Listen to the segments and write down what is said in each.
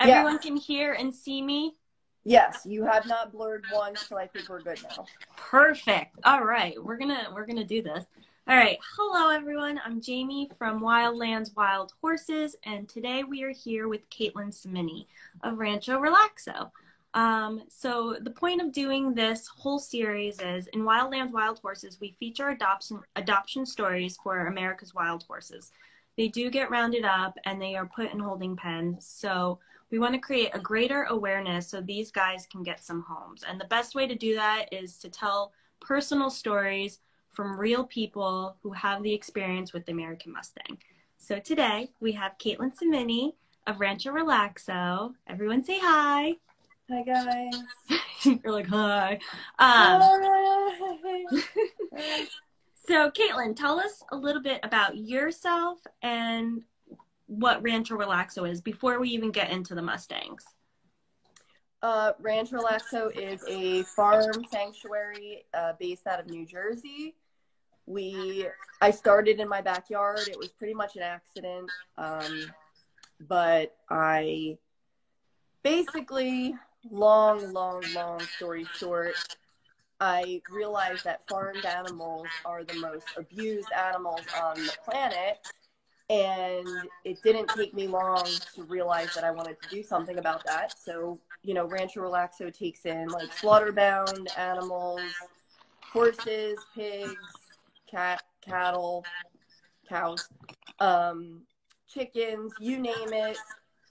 Everyone can hear and see me? Yes, you have not blurred once, so I think we're good now. Perfect. All right, we're gonna do this. All right, hello everyone. I'm Jamie from Wildlands Wild Horses, and today we are here with Caitlin Cimini of Rancho Relaxo. So the point of doing this whole series is in Wildlands Wild Horses, we feature adoption stories for America's wild horses. They do get rounded up and they are put in holding pens. So we want to create a greater awareness so these guys can get some homes. And the best way to do that is to tell personal stories from real people who have the experience with the American Mustang. So today we have Caitlin Cimini of Rancho Relaxo. Everyone say hi. Hi, guys. You're like, hi. So Caitlin, tell us a little bit about yourself and what Rancho Relaxo is before we even get into the Mustangs. Rancho Relaxo is a farm sanctuary based out of New Jersey. I started in my backyard. It was pretty much an accident, but I basically, long story short, I realized that farmed animals are the most abused animals on the planet, and it didn't take me long to realize that I wanted to do something about that. So, you know, Rancho Relaxo takes in like slaughter-bound animals, horses, pigs, cattle, cows, chickens, you name it,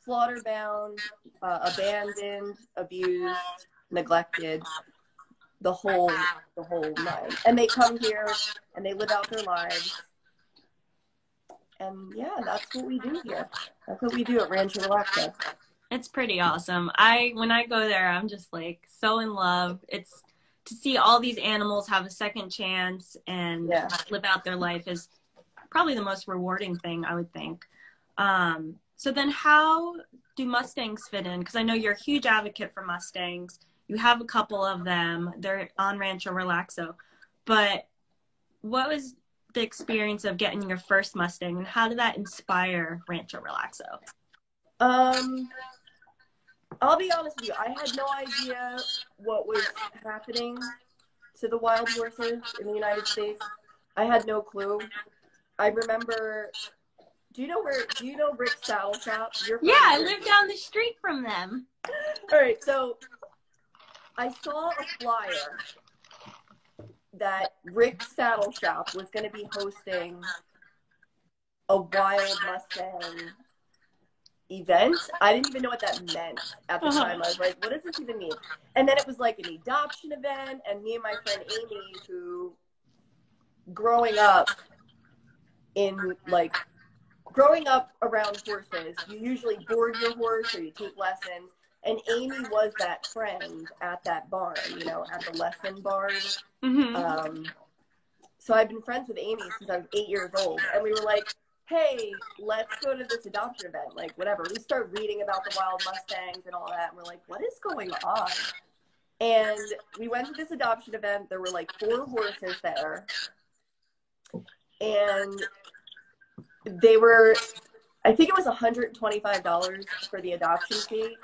slaughter-bound, abandoned, abused, neglected, the whole nine. And they come here and they live out their lives. And yeah, that's what we do here. That's what we do at Rancho Relaxo. It's pretty awesome. When I go there, I'm just like so in love. It's to see all these animals have a second chance and live out their life is probably the most rewarding thing, I would think. So then how do Mustangs fit in? Because I know you're a huge advocate for Mustangs. You have a couple of them. They're on Rancho Relaxo. But what was the experience of getting your first Mustang, and how did that inspire Rancho Relaxo? I'll be honest with you. I had no idea what was happening to the wild horses in the United States. I had no clue. I remember, do you know Rick's Saddle Shop? Yeah, I live down the street from them. All right, so I saw a flyer that Rick's Saddle Shop was going to be hosting a wild Mustang event. I didn't even know what that meant at the time. I was like, what does this even mean? And then it was like an adoption event, and me and my friend Amy, who growing up around horses, you usually board your horse or you take lessons. And Amy was that friend at that barn, you know, at the lesson barn. Mm-hmm. So I've been friends with Amy since I was 8 years old. And we were like, hey, let's go to this adoption event. Like, whatever. We start reading about the wild Mustangs and all that. And we're like, what is going on? And we went to this adoption event. There were like 4 horses there. And they were, I think it was $125 for the adoption fee.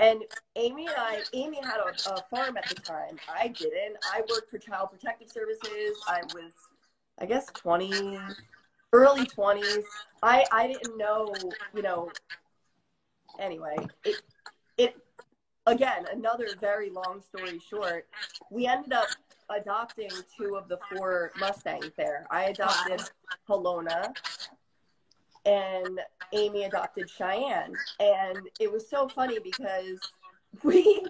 And Amy had a farm at the time. I didn't. I worked for Child Protective Services. I was, I guess, 20, early 20s. I didn't know, you know, anyway, it again, another very long story short, we ended up adopting 2 of the 4 Mustangs there. I adopted Helona, and Amy adopted Cheyenne. And it was so funny because we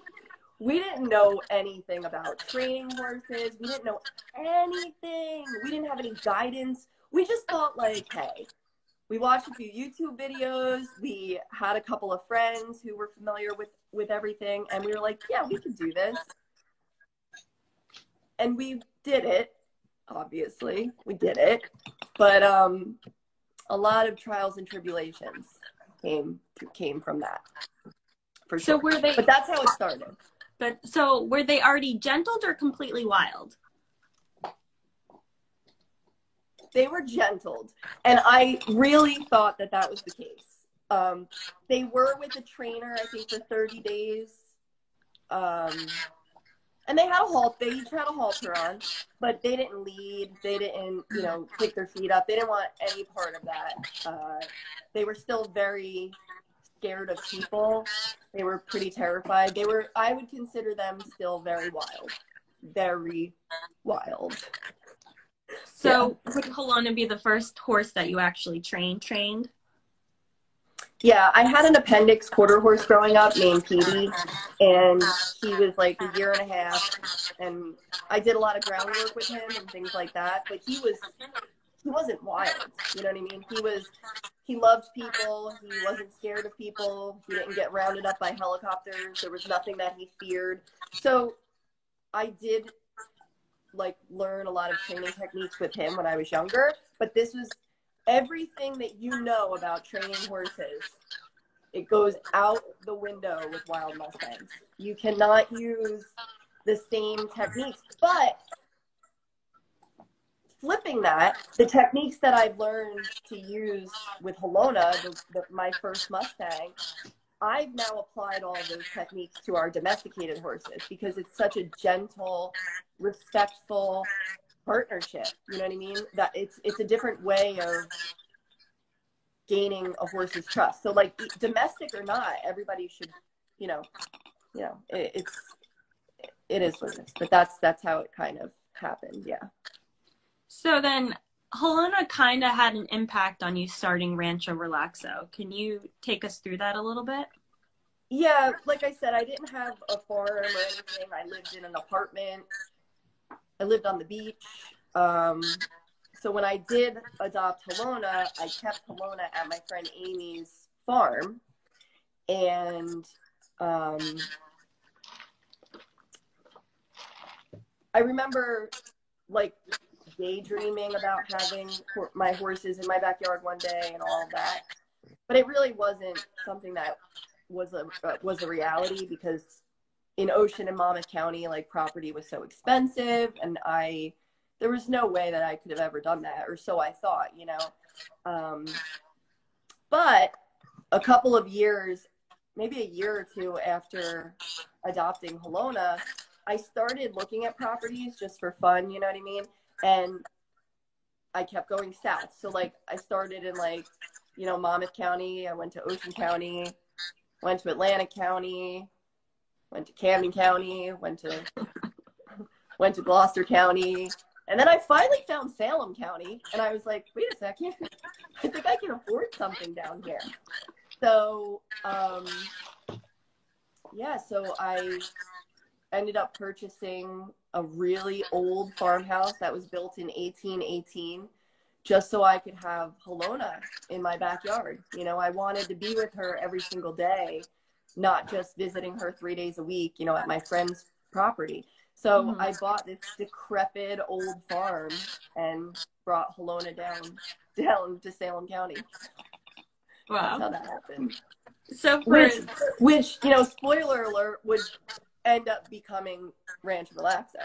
didn't know anything about training horses. We didn't know anything. We didn't have any guidance. We just thought like, hey, we watched a few YouTube videos. We had a couple of friends who were familiar with everything. And we were like, yeah, we could do this. And we did it, obviously. We did it. But a lot of trials and tribulations came from that, for sure. So but that's how it started. But so were they already gentled or completely wild? They were gentled, and I really thought that was the case. They were with a trainer, I think, for 30 days. And they had a halt. They each had a halter on, but they didn't lead. They didn't, you know, kick their feet up. They didn't want any part of that. They were still very scared of people. They were pretty terrified. They were, I would consider them still very wild. Very wild. So would Halona be the first horse that you actually trained? Yeah, I had an appendix quarter horse growing up named Petey, and he was like a year and a half, and I did a lot of groundwork with him and things like that, but he wasn't wild, you know what I mean? He loved people, he wasn't scared of people, he didn't get rounded up by helicopters, there was nothing that he feared. So I did like learn a lot of training techniques with him when I was younger, but this was everything that you know about training horses. It goes out the window with Wild Mustangs. You cannot use the same techniques, but flipping that, the techniques that I've learned to use with Halona, my first Mustang, I've now applied all of those techniques to our domesticated horses because it's such a gentle, respectful partnership. You know what I mean? That it's a different way of gaining a horse's trust. So like domestic or not, everybody should, it is what it is. But that's how it kind of happened. Yeah. So then Halona kind of had an impact on you starting Rancho Relaxo. Can you take us through that a little bit? Yeah, like I said, I didn't have a farm or anything. I lived in an apartment. I lived on the beach. So when I did adopt Halona, I kept Halona at my friend Amy's farm. And I remember like daydreaming about having my horses in my backyard one day and all of that. But it really wasn't something that was a reality because in Ocean and Monmouth County, like property was so expensive, and there was no way that I could have ever done that, or so I thought, But a couple of years, maybe a year or two after adopting Halona, I started looking at properties just for fun, you know what I mean? And I kept going south. So like I started in Monmouth County, I went to Ocean County, went to Atlantic County, went to Camden County, went to Gloucester County, and then I finally found Salem County, and I was like, wait a second, I think I can afford something down here. So, so I ended up purchasing a really old farmhouse that was built in 1818, just so I could have Halona in my backyard. I wanted to be with her every single day, not just visiting her 3 days a week, at my friend's property. So I bought this decrepit old farm and brought Halona down to Salem County. Wow. That's how that happened. So which spoiler alert, would end up becoming Rancho Relaxo.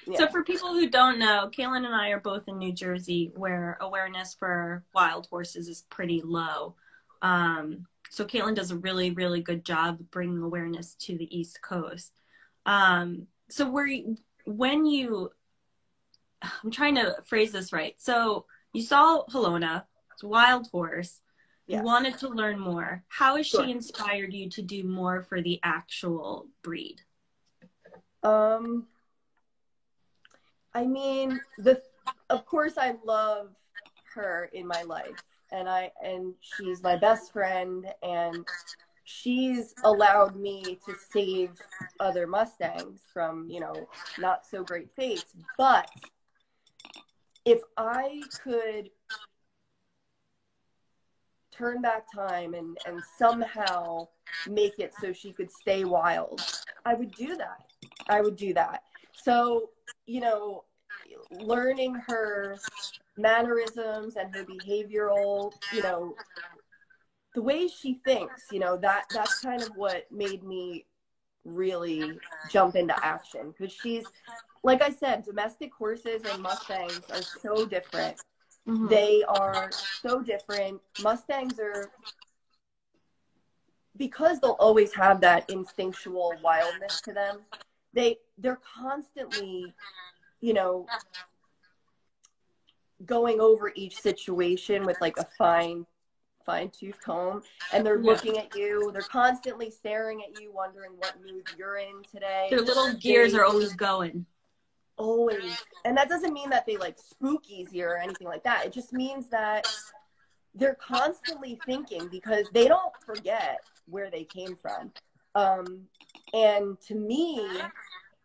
Yeah. So for people who don't know, Caitlin and I are both in New Jersey, where awareness for wild horses is pretty low. So Caitlin does a really, really good job bringing awareness to the East Coast. So I'm trying to phrase this right. So you saw Halona, it's a wild horse. You wanted to learn more. How has she inspired you to do more for the actual breed? I mean, of course I love her in my life, and she's my best friend, and she's allowed me to save other Mustangs from, not so great fates. But if I could turn back time and somehow make it so she could stay wild, I would do that. So, learning her mannerisms and her behavioral, the way she thinks, that's kind of what made me really jump into action. Because she's, like I said, domestic horses and Mustangs are so different. Mm-hmm. They are so different. Mustangs are, because they'll always have that instinctual wildness to them, they're constantly, you know, going over each situation with like a fine-tooth comb, and they're looking at you. They're constantly staring at you, wondering what mood you're in today. Their little gears are always going. Always. And that doesn't mean that they like spook easier or anything like that. It just means that they're constantly thinking, because they don't forget where they came from. And to me,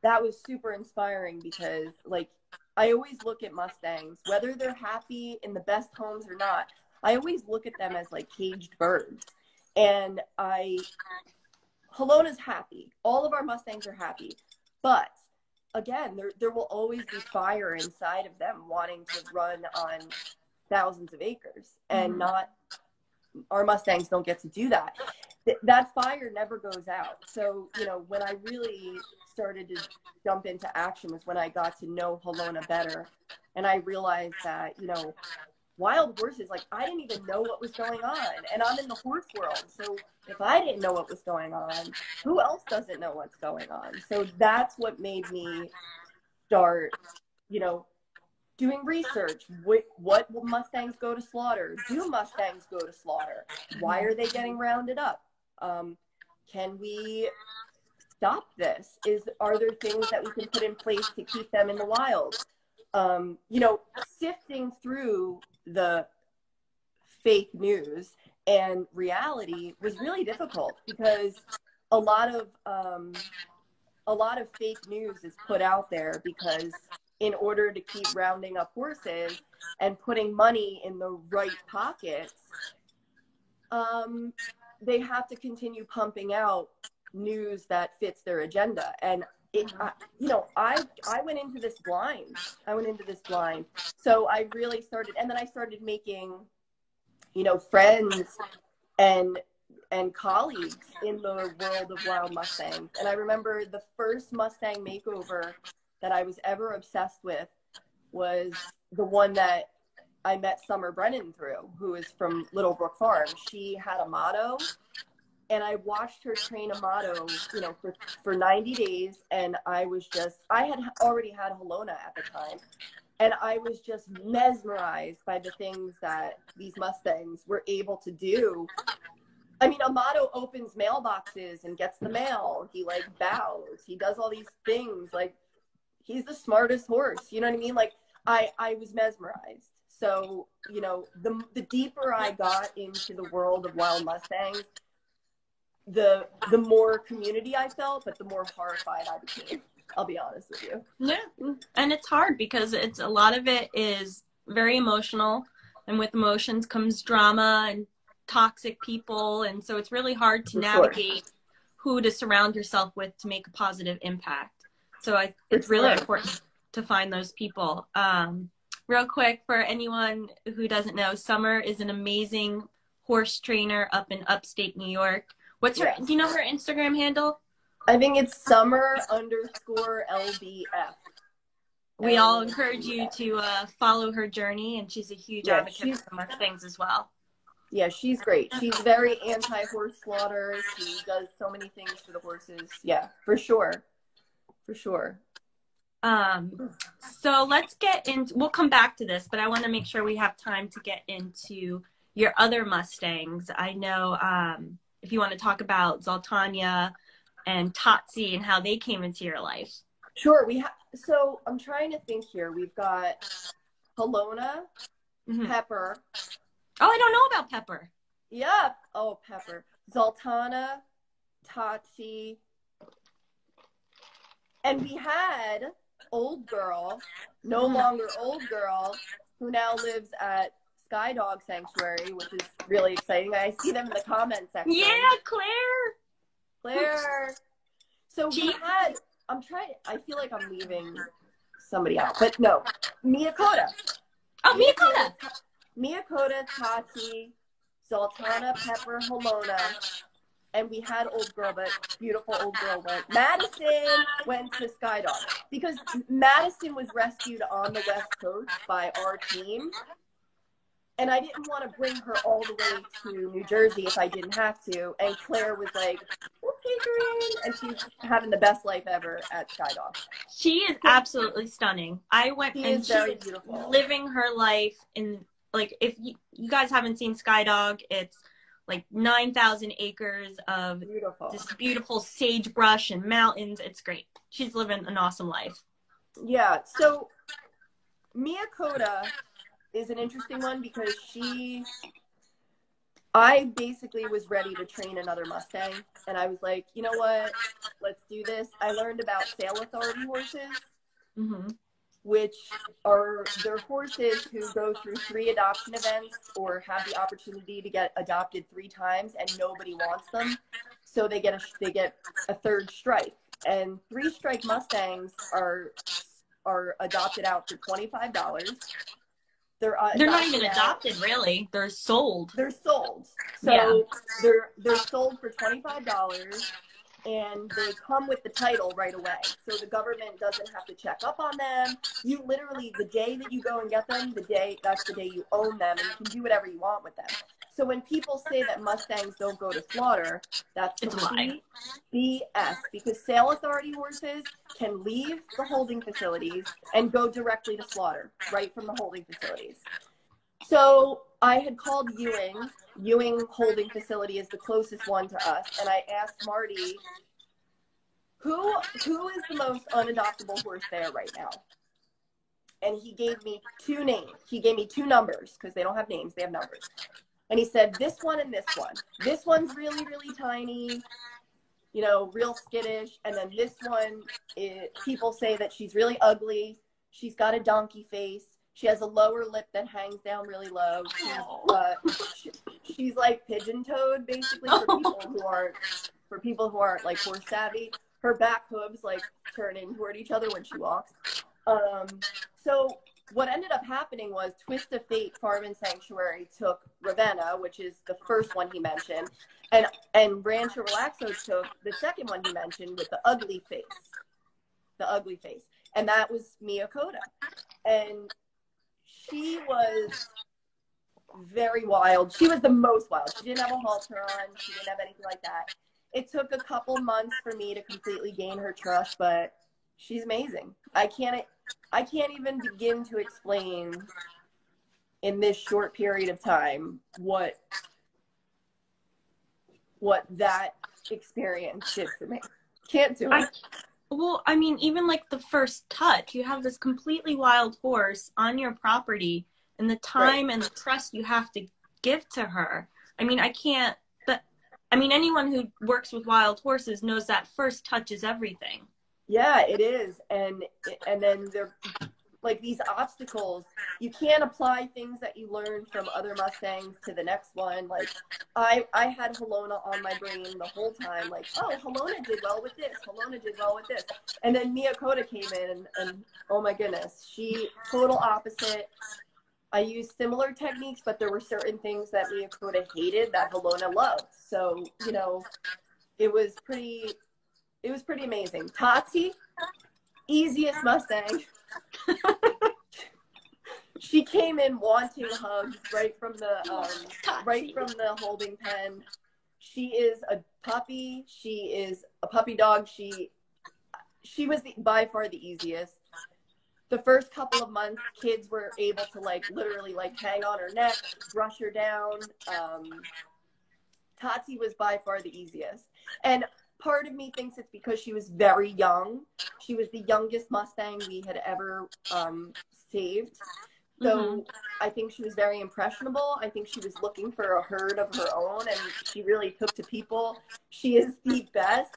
that was super inspiring, because like, I always look at Mustangs, whether they're happy in the best homes or not, I always look at them as like caged birds. And Halona's happy. All of our Mustangs are happy. But again, there will always be fire inside of them wanting to run on thousands of acres, and not, our Mustangs don't get to do that. That fire never goes out. So, you know, when I really started to jump into action was when I got to know Halona better. And I realized that, you know, wild horses, like, I didn't even know what was going on. And I'm in the horse world. So if I didn't know what was going on, who else doesn't know what's going on? So that's what made me start, you know, doing research. What will Mustangs go to slaughter? Do Mustangs go to slaughter? Why are they getting rounded up? Can we stop this? Are there things that we can put in place to keep them in the wild? You know, sifting through the fake news and reality was really difficult, because a lot of fake news is put out there because in order to keep rounding up horses and putting money in the right pockets, they have to continue pumping out news that fits their agenda. And you know, I went into this blind. So I really started, and then I started making, you know, friends and colleagues in the world of wild Mustangs. And I remember the first Mustang makeover that I was ever obsessed with was the one that I met Summer Brennan through, who is from Little Brook Farm. She had a Motto, and I watched her train a Motto, you know, for 90 days. And I had already had Halona at the time. And I was just mesmerized by the things that these Mustangs were able to do. I mean, Amato opens mailboxes and gets the mail. He like bows. He does all these things. Like, he's the smartest horse. You know what I mean? Like, I was mesmerized. So, you know, the deeper I got into the world of wild Mustangs, the more community I felt, but the more horrified I became. I'll be honest with you. Yeah. And it's hard because a lot of it is very emotional, and with emotions comes drama and toxic people. And so it's really hard to navigate who to surround yourself with to make a positive impact. So it's really important to find those people. Real quick, for anyone who doesn't know, Summer is an amazing horse trainer up in upstate New York. What's her, do you know her Instagram handle? I think it's Summer_LBF. We all encourage you to follow her journey, and she's a huge advocate for Mustangs as well. Yeah, she's great. She's very anti-horse slaughter. She does so many things for the horses. Yeah, for sure. For sure. So let's get into, we'll come back to this, but I want to make sure we have time to get into your other Mustangs. I know if you want to talk about Zoltania and Tatsi and how they came into your life. Sure. So I'm trying to think here. We've got Halona, Pepper. Oh, I don't know about Pepper. Yeah. Oh, Pepper. Zoltana, Tatsi. And we had Old Girl, no longer Old Girl, who now lives at Sky Dog Sanctuary, which is really exciting. I see them in the comment section. Yeah, Claire. So we had, I feel like I'm leaving somebody out, but no, Miyakota. Oh, Miyakota. Miyakota, Tati, Zoltana, Pepper, Halona, and we had Old Girl, but beautiful Old Girl went. Madison went to Sky Dog because Madison was rescued on the West Coast by our team. And I didn't want to bring her all the way to New Jersey if I didn't have to. And Claire was like, we'll take her in. And she's having the best life ever at Skydog. She is absolutely stunning. I went She and is very beautiful. Living her life in, like, if you guys haven't seen Skydog, it's like 9,000 acres of this beautiful sagebrush and mountains. It's great. She's living an awesome life. Yeah. So Mia Cota is an interesting one because I basically was ready to train another Mustang, and I was like, you know what, let's do this. I learned about sale authority horses, which are their horses who go through 3 adoption events or have the opportunity to get adopted 3 times, and nobody wants them, so they get a 3rd strike. And 3-strike Mustangs are adopted out for $25. They're not even adopted, really. They're sold. They're sold. So they're sold for $25, and they come with the title right away. So the government doesn't have to check up on them. You literally, the day that you go and get them, that's the day you own them, and you can do whatever you want with them. So when people say that Mustangs don't go to slaughter, that's complete BS, because sale authority horses can leave the holding facilities and go directly to slaughter, right from the holding facilities. So I had called Ewing Holding Facility is the closest one to us, and I asked Marty, who is the most unadoptable horse there right now? And he gave me 2 names. He gave me 2 numbers, because they don't have names, they have numbers. And he said, this one and this one. This one's really, really tiny, you know, real skittish. And then this one, people say that she's really ugly. She's got a donkey face. She has a lower lip that hangs down really low. She's like pigeon-toed, basically, for people who aren't like horse savvy. Her back hooves like turn in toward each other when she walks. So what ended up happening was Twist of Fate Farm and Sanctuary took Ravenna, which is the first one he mentioned, and Rancho Relaxo took the second one he mentioned with the ugly face. And that was Mia Cota. And she was very wild. She was the most wild. She didn't have a halter on. She didn't have anything like that. It took a couple months for me to completely gain her trust, but she's amazing. I can't even begin to explain in this short period of time what that experience did for me. Can't do it. Well, I mean, even like the first touch, you have this completely wild horse on your property, and the time and the trust you have to give to her. I mean, anyone who works with wild horses knows that first touch is everything. Yeah, it is. And then they're like these obstacles. You can't apply things that you learn from other Mustangs to the next one. Like I had Halona on my brain the whole time. Like, oh, Halona did well with this. Halona did well with this. And then Mia Cota came in and oh my goodness, she total opposite. I used similar techniques, but there were certain things that Mia Cota hated that Halona loved. So, you know, it was pretty amazing. Tatsi, easiest Mustang. She came in wanting hugs right from the holding pen. She is a puppy. She is a puppy dog. She was by far the easiest. The first couple of months, kids were able to literally hang on her neck, brush her down. Tatsi was by far the easiest. And part of me thinks it's because she was very young. She was the youngest Mustang we had ever saved. So I think she was very impressionable. I think she was looking for a herd of her own, and she really took to people. She is the best.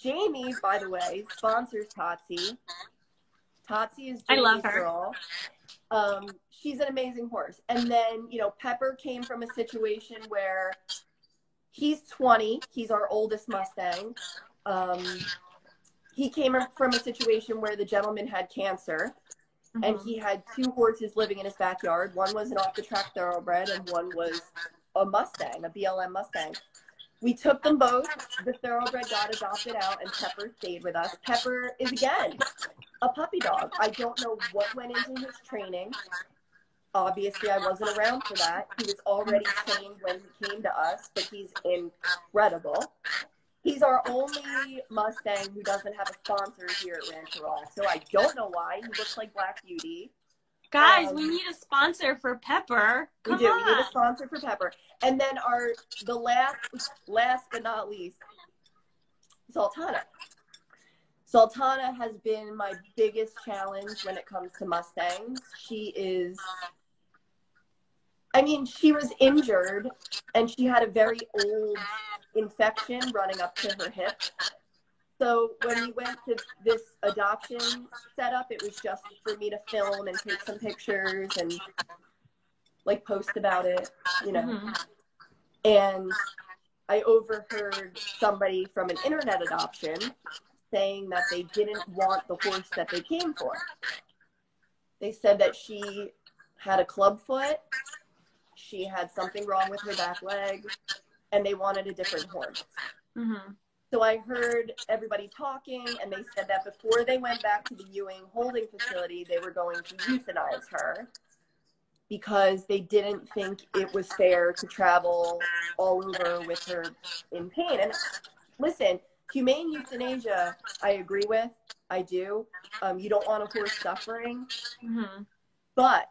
Jamie, by the way, sponsors Tatsi. Tatsi is Jamie's girl. She's an amazing horse. And then, you know, Pepper came from a situation where he's 20. He's our oldest Mustang. He came from a situation where the gentleman had cancer, and he had 2 horses living in his backyard. One was an off-the-track thoroughbred, and one was a Mustang, a BLM Mustang. We took them both. The thoroughbred got adopted out, and Pepper stayed with us. Pepper is, again, a puppy dog. I don't know what went into his training. obviously I wasn't around for that. He was already trained when he came to us, but he's incredible. He's our only Mustang who doesn't have a sponsor here at Rancho Rock. So I don't know why. He looks like Black Beauty. Guys, we need a sponsor for Pepper. Come on. We need a sponsor for Pepper. And then the last but not least, Sultana. Sultana has been my biggest challenge when it comes to Mustangs. She was injured and she had a very old infection running up to her hip. So when we went to this adoption setup, it was just for me to film and take some pictures and like post about it, you know. Mm-hmm. And I overheard somebody from an internet adoption saying that they didn't want the horse that they came for. They said that she had a club foot, she had something wrong with her back leg, and they wanted a different horse. Mm-hmm. So I heard everybody talking, and they said that before they went back to the Ewing holding facility, they were going to euthanize her because they didn't think it was fair to travel all over with her in pain. And listen, humane euthanasia, I agree with. I do. You don't want a horse suffering. Mm-hmm. But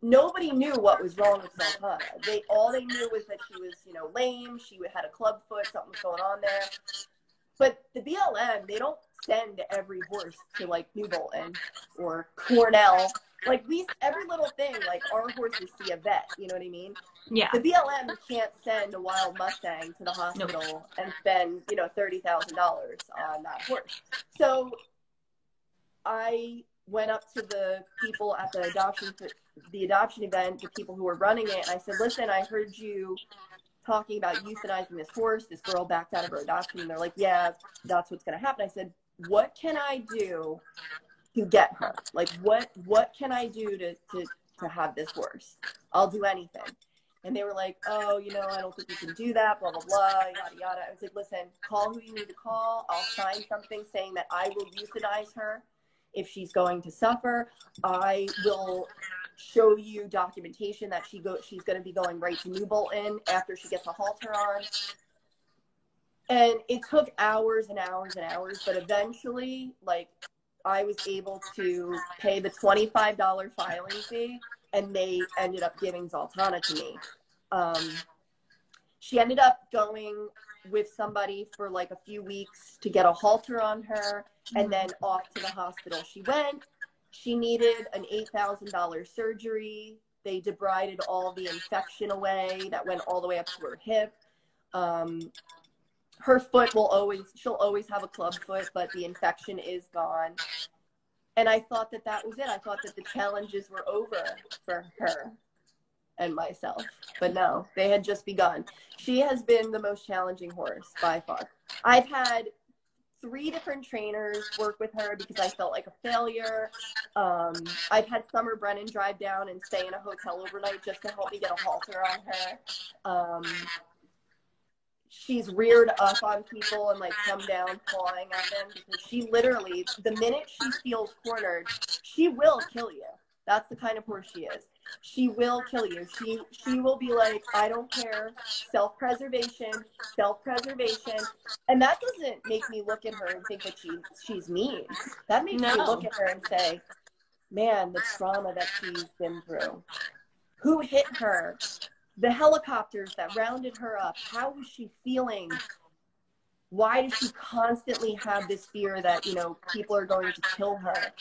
nobody knew what was wrong with Sultana. All they knew was that she was, you know, lame. She had a club foot. Something was going on there. But the BLM, they don't send every horse to like New Bolton or Cornell. Like every little thing, like our horses see a vet. You know what I mean? Yeah. The BLM can't send a wild Mustang to the hospital and spend, you know, $30,000 on that horse. So I went up to the people at the adoption event, the people who were running it, and I said, listen, I heard you talking about euthanizing this horse. This girl backed out of her adoption, and they're like, yeah, that's what's going to happen. I said, what can I do to get her? Like, what can I do to have this horse? I'll do anything. And they were like, oh, you know, I don't think you can do that, blah, blah, blah, yada, yada. I was like, listen, call who you need to call. I'll sign something saying that I will euthanize her. If she's going to suffer, I will show you documentation that she's going to be going right to New Bolton after she gets a halter on. And it took hours and hours and hours, but eventually, like, I was able to pay the $25 filing fee, and they ended up giving Sultana to me. She ended up going with somebody for like a few weeks to get a halter on her, and then off to the hospital she went. She needed an $8,000 surgery. They debrided all the infection away that went all the way up to her hip. Her foot she'll always have a club foot, but the infection is gone. And I thought that was it. I thought that the challenges were over for her and myself, but no, they had just begun. She has been the most challenging horse by far. I've had 3 different trainers work with her because I felt like a failure. I've had Summer Brennan drive down and stay in a hotel overnight just to help me get a halter on her. She's reared up on people and like come down pawing at them because she literally, the minute she feels cornered, she will kill you. That's the kind of horse she is. She will kill you. She will be like, I don't care. Self-preservation. And that doesn't make me look at her and think that she's mean. That makes me look at her and say, man, the trauma that she's been through. Who hit her? The helicopters that rounded her up. How was she feeling? Why does she constantly have this fear that, you know, people are going to kill her?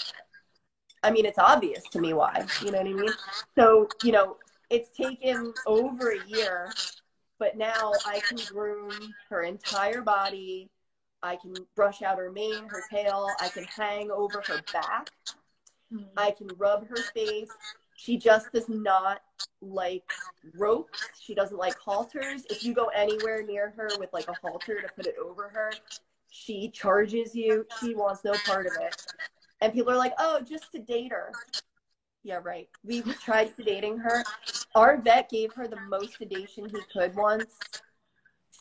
I mean, it's obvious to me why, you know what I mean? So, you know, it's taken over a year, but now I can groom her entire body. I can brush out her mane, her tail. I can hang over her back. I can rub her face. She just does not like ropes. She doesn't like halters. If you go anywhere near her with like a halter to put it over her, she charges you. She wants no part of it. And people are like, oh, just sedate her. Yeah, right. We tried sedating her. Our vet gave her the most sedation he could once,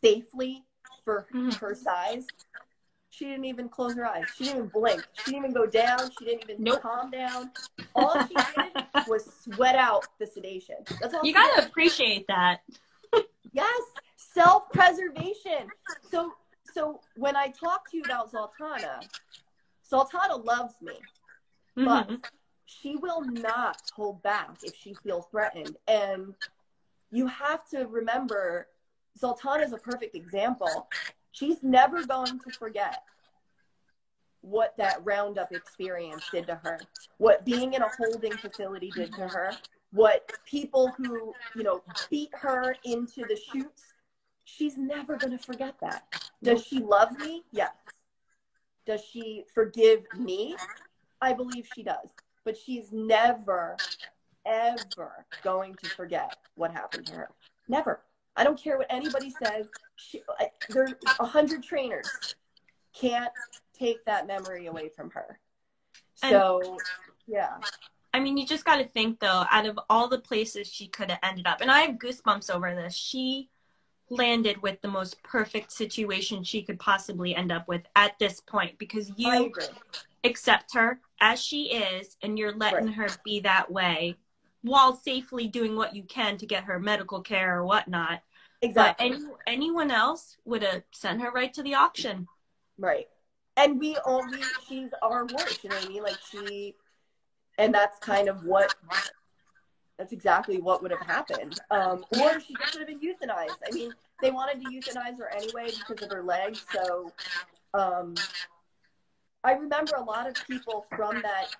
safely for her size. she didn't even close her eyes. She didn't even blink. She didn't even go down. She didn't even Nope. calm down. All she did was sweat out the sedation. That's all You she gotta did. appreciate that. Yes, self-preservation. So when I talk to you about Zoltana loves me, but she will not hold back if she feels threatened. And you have to remember, Zoltana is a perfect example. She's never going to forget what that Roundup experience did to her, what being in a holding facility did to her, what people who, you know, beat her into the chutes. She's never going to forget that. Does she love me? Yes. Does she forgive me? I believe she does. But she's never, ever going to forget what happened to her. Never. I don't care what anybody says. There's 100 trainers can't take that memory away from her. So, yeah. I mean, you just got to think, though, out of all the places she could have ended up, and I have goosebumps over this, she landed with the most perfect situation she could possibly end up with at this point, because you accept her as she is, and you're letting her be that way while safely doing what you can to get her medical care or whatnot. Exactly. But anyone else would have sent her right to the auction. Right. And she's our horse, you know what I mean? Like and that's kind of that's exactly what would have happened. Or she just would have been euthanized. I mean, they wanted to euthanize her anyway because of her legs. So I remember a lot of people from that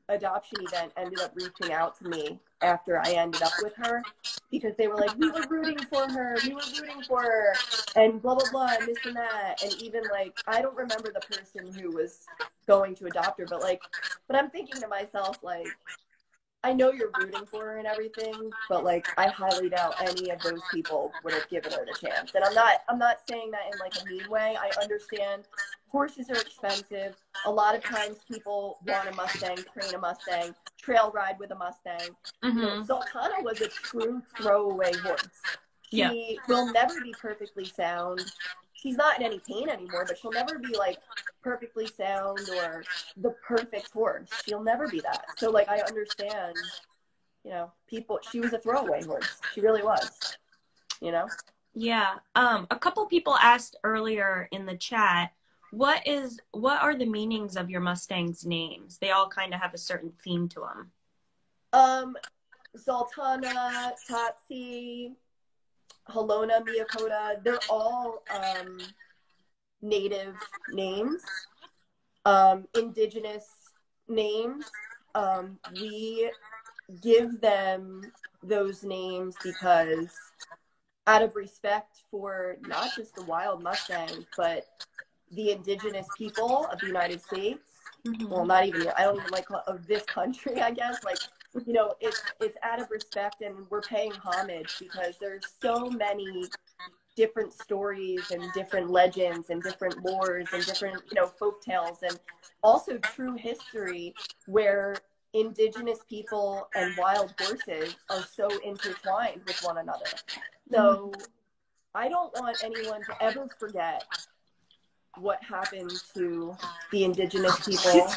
adoption event ended up reaching out to me after I ended up with her, because they were like, we were rooting for her, and blah, blah, blah, and this and that. And even like, I don't remember the person who was going to adopt her, but I'm thinking to myself, like, I know you're rooting for her and everything, but like, I highly doubt any of those people would have given her the chance. And I'm not saying that in like a mean way. I understand horses are expensive. A lot of times people want a Mustang, train a Mustang, trail ride with a Mustang. You know, Zoltana was a true throwaway horse. She will never be perfectly sound. She's not in any pain anymore, but she'll never be like perfectly sound or the perfect horse. She'll never be that. So like, I understand, you know, she was a throwaway horse. She really was, you know? Yeah. A couple people asked earlier in the chat, what are the meanings of your Mustang's names? They all kind of have a certain theme to them. Zoltana, Tatsi, Halona, Miyakota, they're all native names, indigenous names. We give them those names because out of respect for not just the wild Mustang, but the indigenous people of the United States. Well, not even, I don't even like of this country, I guess. Like, you know, it's out of respect, and we're paying homage because there's so many different stories and different legends and different lores and different, you know, folk tales, and also true history where indigenous people and wild horses are so intertwined with one another. So I don't want anyone to ever forget what happened to the indigenous people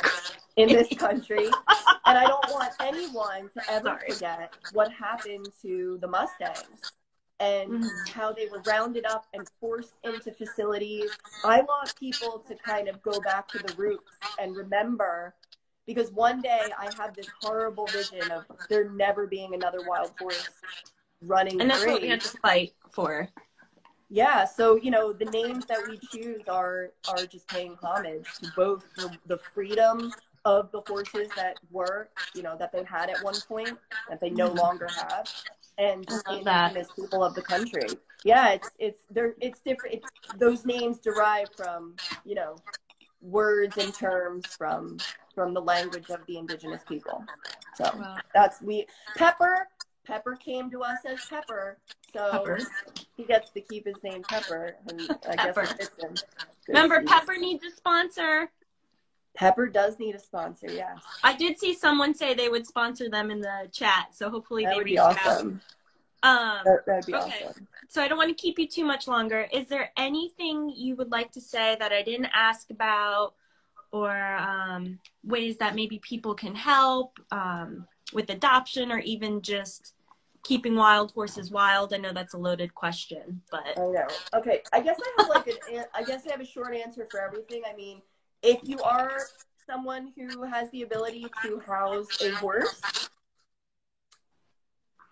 in this country. And I don't want anyone to ever forget what happened to the Mustangs and how they were rounded up and forced into facilities. I want people to kind of go back to the roots and remember, because one day I have this horrible vision of there never being another wild horse running free. And that's what we have to fight for. Yeah, so, you know, the names that we choose are just paying homage to both the freedom of the horses that were, you know, that they had at one point, that they no longer have, and the indigenous people of the country. Yeah, it's different. Those names derive from, you know, words and terms from the language of the indigenous people. So Pepper came to us as Pepper, so he gets to keep his name Pepper, and I guess it fits him. Remember, Pepper needs a sponsor. Pepper does need a sponsor, yes. I did see someone say they would sponsor them in the chat, so hopefully that they would reach be awesome. That'd be Okay. awesome. So I don't want to keep you too much longer. Is there anything you would like to say that I didn't ask about, or ways that maybe people can help with adoption, or even just keeping wild horses wild? I know that's a loaded question, but I know. Okay, I guess I have a short answer for everything. I mean, if you are someone who has the ability to house a horse,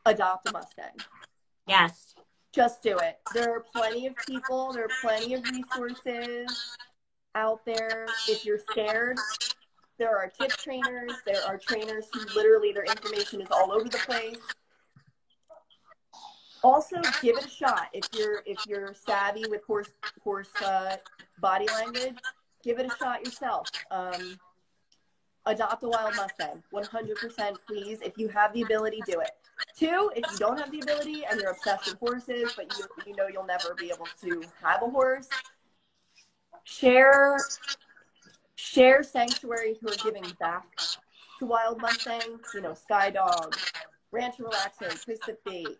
adopt a Mustang. yes. Just do it. There are plenty of people, there are plenty of resources out there. If you're scared, there are tip trainers, there are trainers who literally their information is all over the place. Also, give it a shot. If you're savvy with horse body language, give it a shot yourself. Adopt a wild Mustang, 100%, please. If you have the ability, do it. 2, if you don't have the ability and you're obsessed with horses, but you know you'll never be able to have a horse, share sanctuaries who are giving back to wild Mustangs. You know, Sky Dog, Rancho Relaxo, Twist of Fate.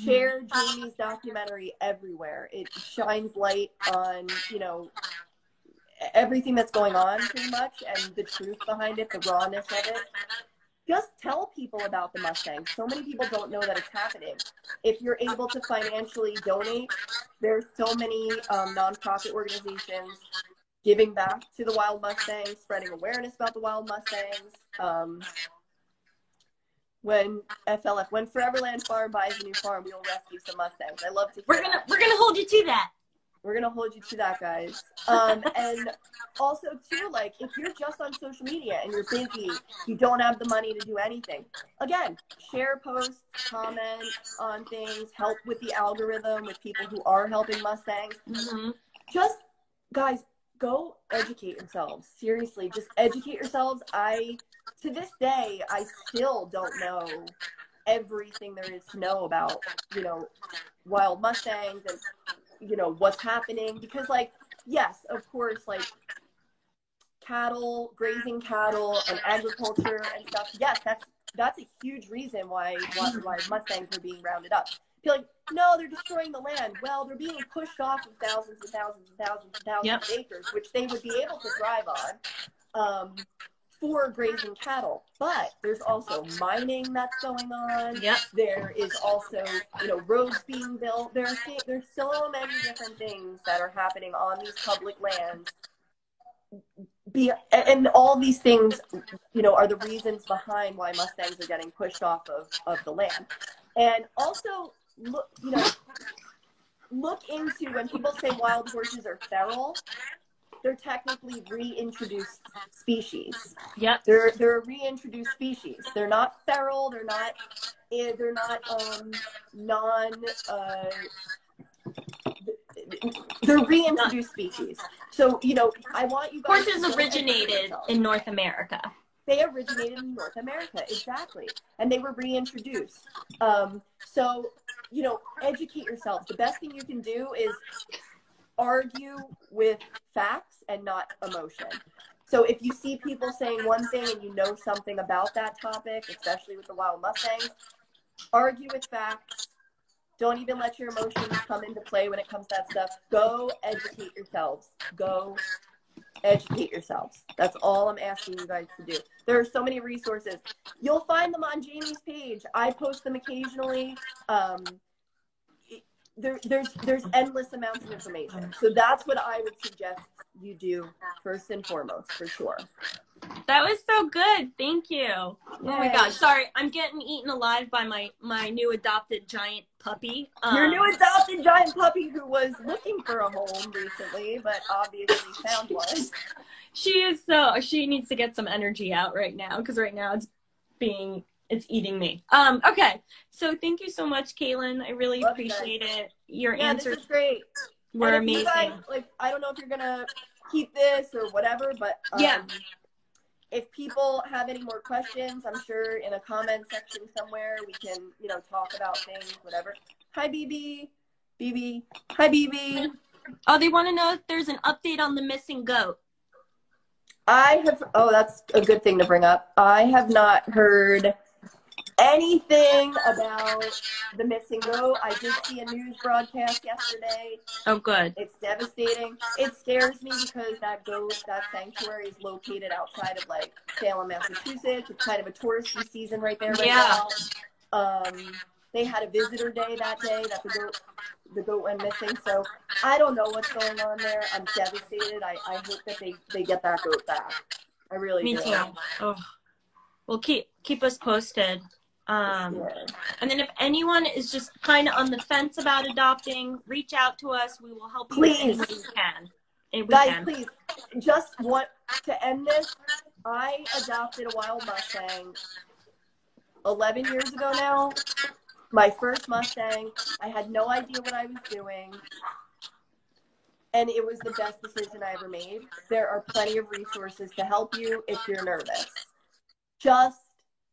Share Jamie's documentary everywhere. It shines light on, you know, everything that's going on pretty much, and the truth behind it, the rawness of it. Just tell people about the Mustang. So many people don't know that it's happening. If you're able to financially donate, there's so many nonprofit organizations giving back to the wild Mustangs, spreading awareness about the wild Mustangs. When Foreverland Farm buys a new farm, we will rescue some Mustangs. I love to hear that. We're gonna hold you to that. We're going to hold you to that, guys. And also, too, like, if you're just on social media and you're busy, you don't have the money to do anything, again, share posts, comment on things, help with the algorithm with people who are helping Mustangs. Just, guys, go educate yourselves. Seriously, just educate yourselves. To this day, I still don't know everything there is to know about, you know, wild Mustangs and, you know, what's happening, because, like, yes, of course, like, grazing cattle and agriculture and stuff, yes, that's a huge reason why Mustangs are being rounded up. Feel like, no, they're destroying the land. Well, they're being pushed off of thousands and thousands and thousands and thousands of acres, which they would be able to thrive on, for grazing cattle. But there's also mining that's going on. There is also, you know, roads being built. There's so many different things that are happening on these public lands. And all these things, you know, are the reasons behind why Mustangs are getting pushed off of the land. And also, look into, when people say wild horses are feral, they're technically reintroduced species. They're a reintroduced species. They're not feral. They're not they're reintroduced species. So, you know, I want you guys. Horses originated in North America. They originated in North America, exactly, and they were reintroduced. So, you know, educate yourselves. The best thing you can do is argue with facts and not emotion. So if you see people saying one thing and you know something about that topic, especially with the wild Mustangs, argue with facts. Don't even let your emotions come into play when it comes to that stuff. Go educate yourselves. Go educate yourselves. That's all I'm asking you guys to do. There are so many resources. You'll find them on Jamie's page. I post them occasionally. There's endless amounts of information. So that's what I would suggest you do first and foremost, for sure. That was so good. Thank you. Yay. Oh my gosh. Sorry, I'm getting eaten alive by my new adopted giant puppy. Your new adopted giant puppy who was looking for a home recently, but obviously found one. She needs to get some energy out right now, because right now it's eating me. Okay. So thank you so much, Caitlin. I really appreciate it. Your answers this is great. Were amazing. You guys, like, I don't know if you're gonna keep this or whatever, but if people have any more questions, I'm sure in a comment section somewhere we can, you know, talk about things, whatever. Hi, BB. BB. Hi, BB. Oh, they want to know if there's an update on the missing goat. That's a good thing to bring up. I have not heard anything about the missing goat. I did see a news broadcast yesterday. Oh, good. It's devastating. It scares me because that sanctuary is located outside of like Salem, Massachusetts. It's kind of a touristy season right there right now. They had a visitor day that day that the goat went missing. So I don't know what's going on there. I'm devastated. I hope that they get that goat back. I really do. Me too. Oh. Well, keep us posted. And then if anyone is just kind of on the fence about adopting, reach out to us. We will help you any way we can. Guys, please, just want to end this. I adopted a wild Mustang 11 years ago now. My first Mustang. I had no idea what I was doing. And it was the best decision I ever made. There are plenty of resources to help you if you're nervous. Just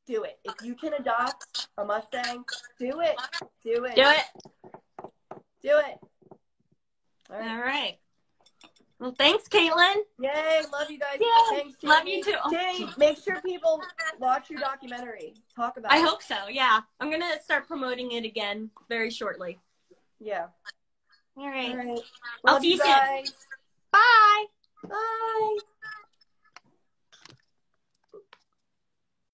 do it. If you can adopt a Mustang, do it. Do it. Do it. Do it. All right. Well, thanks, Caitlin. Yay. Love you guys. Yay. Thanks, Jamie. Love you too. Jamie, make sure people watch your documentary. Talk about it. I hope so. Yeah. I'm going to start promoting it again very shortly. Yeah. All right. All right. I'll see you soon. Bye. Bye.